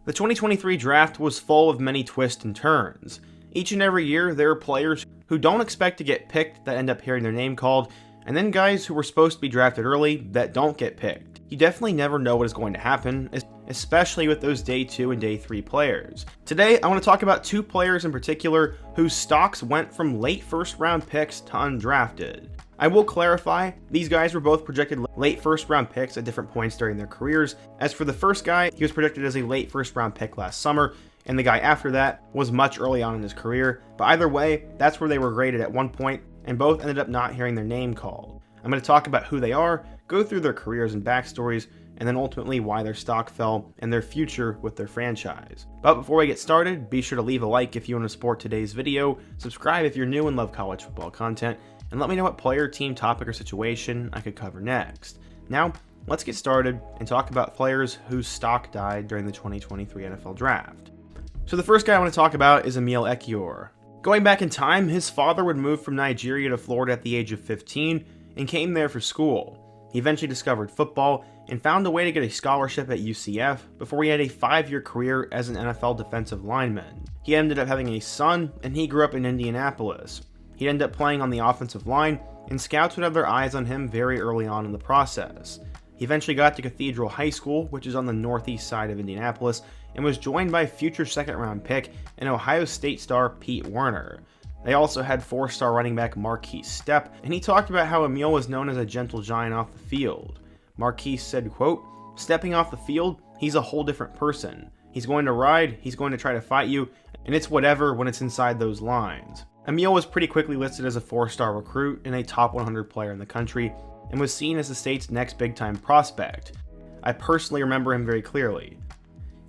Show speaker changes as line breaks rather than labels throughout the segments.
The 2023 draft was full of many twists and turns. Each and every year, there are players who don't expect to get picked that end up hearing their name called, and then guys who were supposed to be drafted early that don't get picked. You definitely never know what is going to happen, especially with those day 2 and day 3 players. Today, I want to talk about 2 players in particular whose stocks went from late first round picks to undrafted. I will clarify, these guys were both projected late first round picks at different points during their careers. As for the first guy, he was projected as a late first round pick last summer, and the guy after that was much early on in his career. But either way, that's where they were graded at one point, and both ended up not hearing their name called. I'm going to talk about who they are, go through their careers and backstories, and then ultimately why their stock fell and their future with their franchise. But before we get started, be sure to leave a like if you want to support today's video, subscribe if you're new and love college football content, and let me know what player, team, topic, or situation I could cover next. Now, let's get started and talk about players whose stock died during the 2023 NFL Draft. So the first guy I want to talk about is Emil Ekiyor. Going back in time, his father would move from Nigeria to Florida at the age of 15 and came there for school. He eventually discovered football and found a way to get a scholarship at UCF before he had a 5-year career as an NFL defensive lineman. He ended up having a son, and he grew up in Indianapolis. He'd end up playing on the offensive line, and scouts would have their eyes on him very early on in the process. He eventually got to Cathedral High School, which is on the northeast side of Indianapolis, and was joined by future second-round pick and Ohio State star Pete Werner. They also had 4-star running back Marquise Stepp, and he talked about how Emil was known as a gentle giant off the field. Marquise said, quote, "Stepping off the field, he's a whole different person. He's going to ride, he's going to try to fight you, and it's whatever when it's inside those lines." Emil was pretty quickly listed as a 4-star recruit and a top 100 player in the country, and was seen as the state's next big-time prospect. I personally remember him very clearly.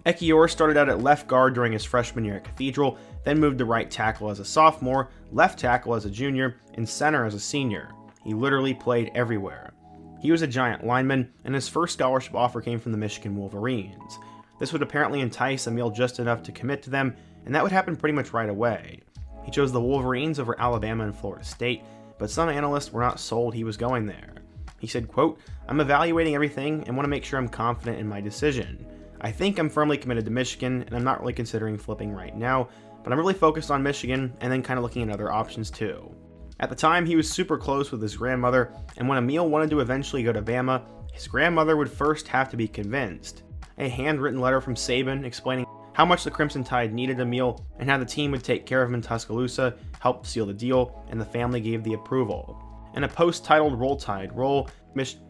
Ekiyor started out at left guard during his freshman year at Cathedral, then moved to right tackle as a sophomore, left tackle as a junior, and center as a senior. He literally played everywhere. He was a giant lineman, and his first scholarship offer came from the Michigan Wolverines. This would apparently entice Emil just enough to commit to them, and that would happen pretty much right away. He chose the Wolverines over Alabama and Florida State, but some analysts were not sold he was going there. He said, quote, "I'm evaluating everything and want to make sure I'm confident in my decision. I think I'm firmly committed to Michigan, and I'm not really considering flipping right now, but I'm really focused on Michigan and then kind of looking at other options too." At the time, he was super close with his grandmother, and when Emil wanted to eventually go to Bama, his grandmother would first have to be convinced. A handwritten letter from Saban explaining how much the Crimson Tide needed Emil and how the team would take care of him in Tuscaloosa helped seal the deal, and the family gave the approval. In a post titled Roll Tide Roll,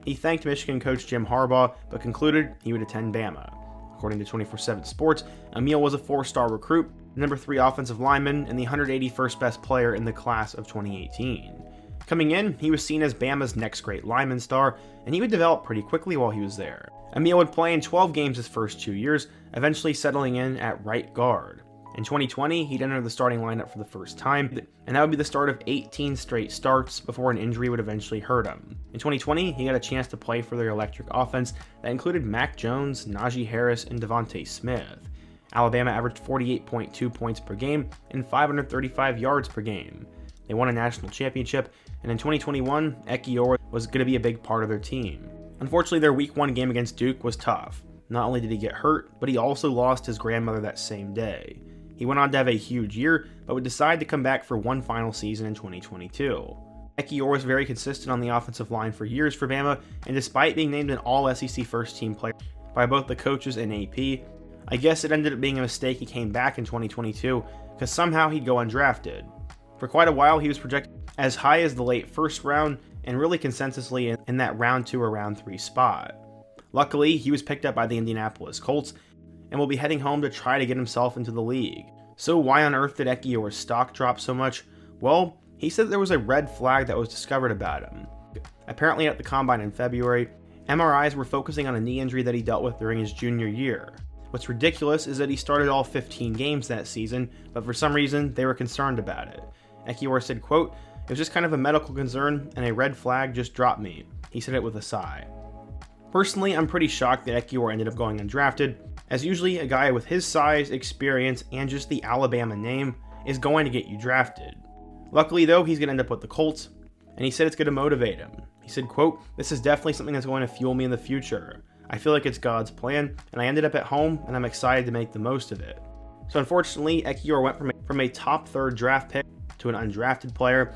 he thanked Michigan coach Jim Harbaugh, but concluded he would attend Bama. According to 24/7 Sports, Emil was a 4-star recruit, number 3 offensive lineman, and the 181st best player in the class of 2018. Coming in, he was seen as Bama's next great lineman star, and he would develop pretty quickly while he was there. Emil would play in 12 games his first 2 years, eventually settling in at right guard. In 2020, he'd enter the starting lineup for the first time, and that would be the start of 18 straight starts before an injury would eventually hurt him. In 2020, he got a chance to play for their electric offense that included Mac Jones, Najee Harris, and Devontae Smith. Alabama averaged 48.2 points per game and 535 yards per game. They won a national championship, and in 2021, Ekiyor was going to be a big part of their team. Unfortunately, their Week 1 game against Duke was tough. Not only did he get hurt, but he also lost his grandmother that same day. He went on to have a huge year, but would decide to come back for one final season in 2022. Ekiyor was very consistent on the offensive line for years for Bama, and despite being named an All-SEC first-team player by both the coaches and AP, I guess it ended up being a mistake he came back in 2022, because somehow he'd go undrafted. For quite a while, he was projected as high as the late first round, and really consensusly in that round 2 or round 3 spot. Luckily, he was picked up by the Indianapolis Colts, and will be heading home to try to get himself into the league. So why on earth did Ekiyor's stock drop so much? Well, he said there was a red flag that was discovered about him. Apparently at the Combine in February, MRIs were focusing on a knee injury that he dealt with during his junior year. What's ridiculous is that he started all 15 games that season, but for some reason, they were concerned about it. Ekiyor said, quote, "It was just kind of a medical concern, and a red flag just dropped me." He said it with a sigh. Personally, I'm pretty shocked that Ekiyor ended up going undrafted, as usually a guy with his size, experience, and just the Alabama name is going to get you drafted. Luckily though, he's going to end up with the Colts, and he said it's going to motivate him. He said, quote, "This is definitely something that's going to fuel me in the future. I feel like it's God's plan, and I ended up at home, and I'm excited to make the most of it. So unfortunately, Ekiyor went from a top third draft pick to an undrafted player,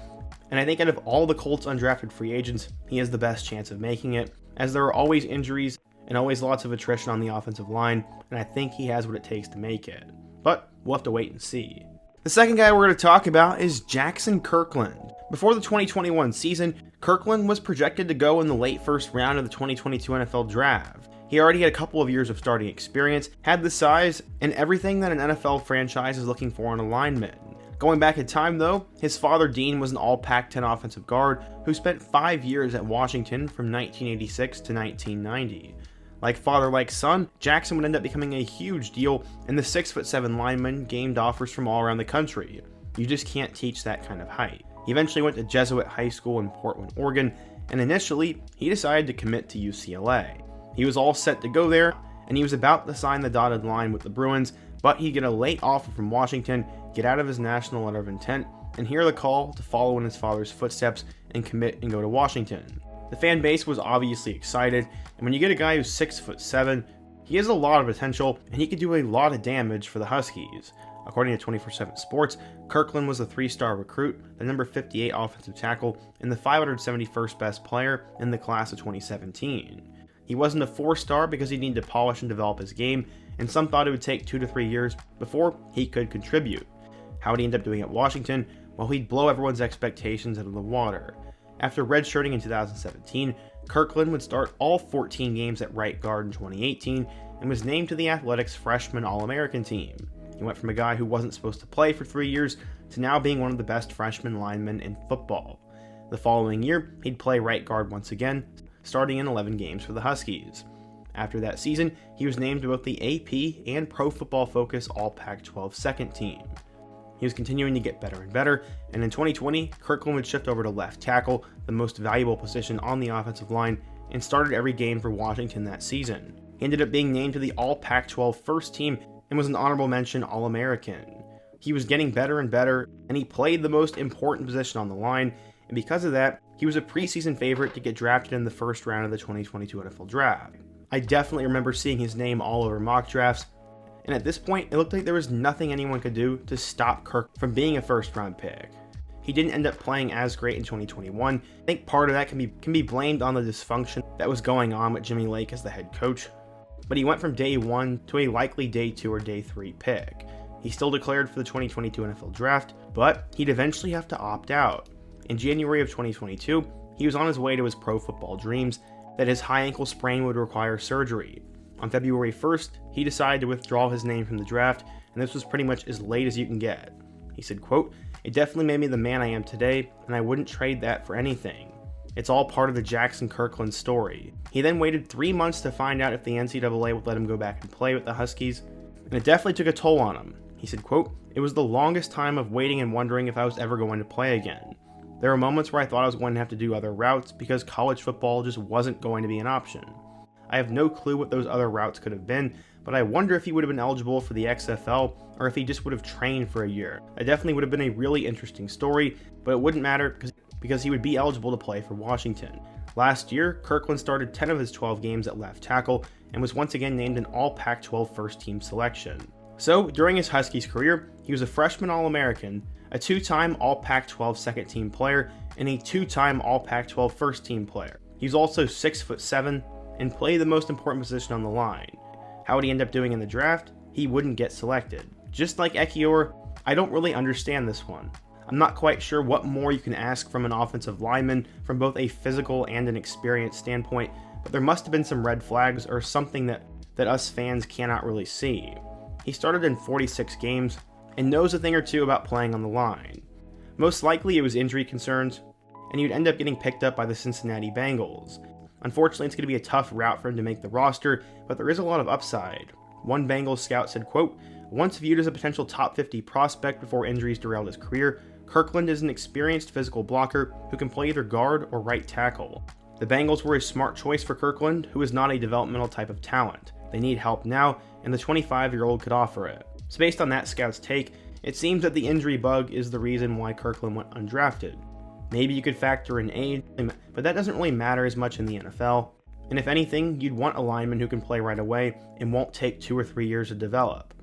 and I think out of all the Colts undrafted free agents, he has the best chance of making it, as there are always injuries and always lots of attrition on the offensive line, and I think he has what it takes to make it. But we'll have to wait and see. The second guy we're going to talk about is Jaxson Kirkland. Before the 2021 season, Kirkland was projected to go in the late first round of the 2022 NFL Draft. He already had a couple of years of starting experience, had the size, and everything that an NFL franchise is looking for in a lineman. Going back in time though, his father Dean was an all Pac-10 offensive guard who spent 5 years at Washington from 1986 to 1990. Like father like son, Jaxson would end up becoming a huge deal, and the 6'7" lineman gained offers from all around the country. You just can't teach that kind of height. He eventually went to Jesuit High School in Portland, Oregon, and initially, he decided to commit to UCLA. He was all set to go there, and he was about to sign the dotted line with the Bruins, but he'd get a late offer from Washington, get out of his national letter of intent, and hear the call to follow in his father's footsteps and commit and go to Washington. The fan base was obviously excited, and when you get a guy who's 6'7", he has a lot of potential, and he could do a lot of damage for the Huskies. According to 24/7 Sports, Kirkland was a 3-star recruit, the number 58 offensive tackle, and the 571st best player in the class of 2017. He wasn't a 4-star because he needed to polish and develop his game, and some thought it would take 2 to 3 years before he could contribute. How would he end up doing at Washington? Well, he'd blow everyone's expectations out of the water. After redshirting in 2017, Kirkland would start all 14 games at right guard in 2018 and was named to the Athletics Freshman All-American team. He went from a guy who wasn't supposed to play for 3 years to now being one of the best freshman linemen in football. The following year, he'd play right guard once again, starting in 11 games for the Huskies. After that season, he was named to both the AP and Pro Football Focus All Pac-12 second team. He was continuing to get better and better, and in 2020, Kirkland would shift over to left tackle, the most valuable position on the offensive line, and started every game for Washington that season. He ended up being named to the All Pac-12 first team and was an honorable mention All-American. He was getting better and better, and he played the most important position on the line, and because of that, he was a preseason favorite to get drafted in the first round of the 2022 NFL Draft. I definitely remember seeing his name all over mock drafts, and at this point, it looked like there was nothing anyone could do to stop Kirk from being a first-round pick. He didn't end up playing as great in 2021. I think part of that can be blamed on the dysfunction that was going on with Jimmy Lake as the head coach, but he went from day 1 to a likely day 2 or day 3 pick. He still declared for the 2022 NFL Draft, but he'd eventually have to opt out. In January of 2022, he was on his way to his pro football dreams that his high ankle sprain would require surgery. On February 1st, he decided to withdraw his name from the draft, and this was pretty much as late as you can get. He said, quote, "It definitely made me the man I am today, and I wouldn't trade that for anything. It's all part of the Jaxson Kirkland story." He then waited 3 months to find out if the NCAA would let him go back and play with the Huskies, and it definitely took a toll on him. He said, quote, "It was the longest time of waiting and wondering if I was ever going to play again. There were moments where I thought I was going to have to do other routes because college football just wasn't going to be an option. I have no clue what those other routes could have been, but I wonder if he would have been eligible for the XFL or if he just would have trained for a year. That definitely would have been a really interesting story, but it wouldn't matter because he would be eligible to play for Washington." Last year, Kirkland started 10 of his 12 games at left tackle and was once again named an All Pac-12 first team selection. So, during his Huskies career, he was a freshman All-American, a 2-time All Pac-12 second team player, and a 2-time All Pac-12 first team player. He was also 6'7" and played the most important position on the line. How would he end up doing in the draft? He wouldn't get selected. Just like Ekiyor, I don't really understand this one. I'm not quite sure what more you can ask from an offensive lineman from both a physical and an experience standpoint, but there must have been some red flags or something that us fans cannot really see. He started in 46 games and knows a thing or two about playing on the line. Most likely it was injury concerns, and he would end up getting picked up by the Cincinnati Bengals. Unfortunately, it's going to be a tough route for him to make the roster, but there is a lot of upside. One Bengals scout said, quote, "Once viewed as a potential top 50 prospect before injuries derailed his career, Kirkland is an experienced physical blocker who can play either guard or right tackle." The Bengals were a smart choice for Kirkland, who is not a developmental type of talent. They need help now, and the 25-year-old could offer it. So based on that scout's take, it seems that the injury bug is the reason why Kirkland went undrafted. Maybe you could factor in age, but that doesn't really matter as much in the NFL. And if anything, you'd want a lineman who can play right away and won't take 2 or 3 years to develop.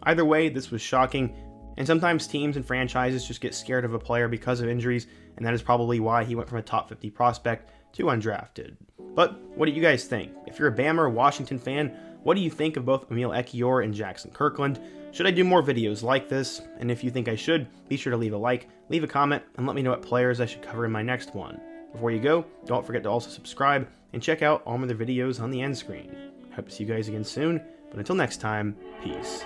Either way, this was shocking, and sometimes teams and franchises just get scared of a player because of injuries, and that is probably why he went from a top 50 prospect to undrafted. But what do you guys think? If you're a Bama or Washington fan, what do you think of both Emil Ekiyor and Jaxson Kirkland? Should I do more videos like this? And if you think I should, be sure to leave a like, leave a comment, and let me know what players I should cover in my next one. Before you go, don't forget to also subscribe and check out all my other videos on the end screen. I hope to see you guys again soon, but until next time, peace.